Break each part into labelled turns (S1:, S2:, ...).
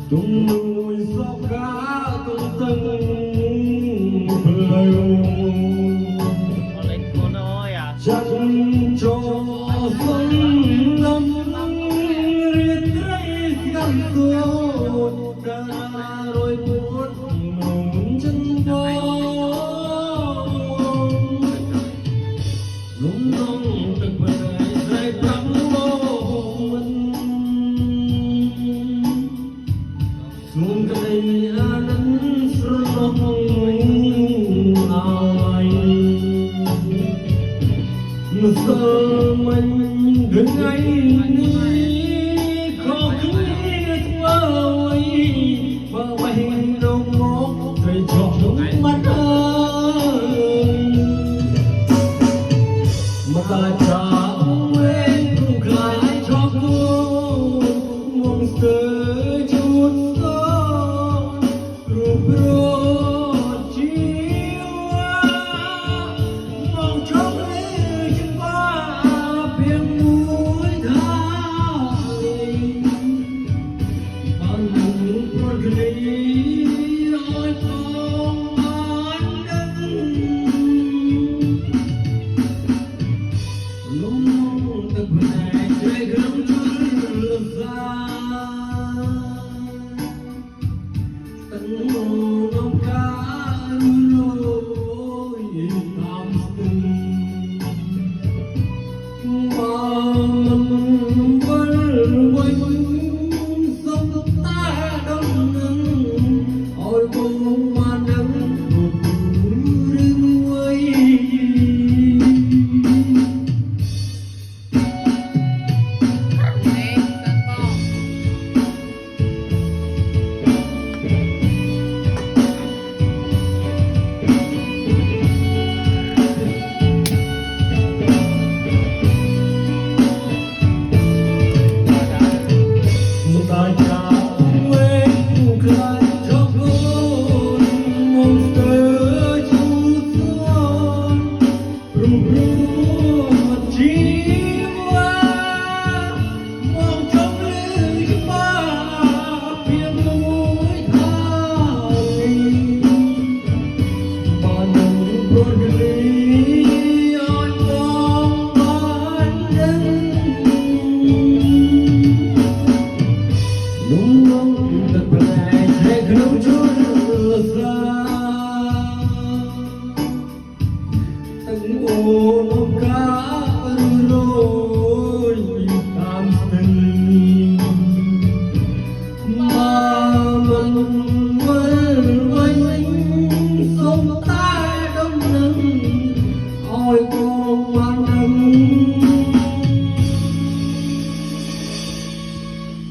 S1: tung núi gió cá tung tầng lời chân cho xuân lâm riết rây gắn cột ca rồi buốt nồng chân bóng nung nong từng bờ dài trắng mô mình xuống cây nắng sương ai một giờ mình gần ngay khó biết vơi và bay đâu ngó trời trọn mắt mà ta chẳng quên cũng lại cho cô mong sớm chút gió rụp rột chiều mong trong lấy chân qua biển mũi thao bằng những con người ôi không anh đứng lúc tập này chơi gấm chưa ra tận hồ nông cá lối tam tình mà mình vẫn quanh sông ta đông nâng ôi bông hoa nắng một đêm quay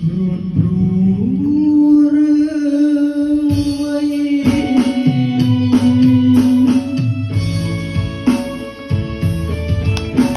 S1: Ruột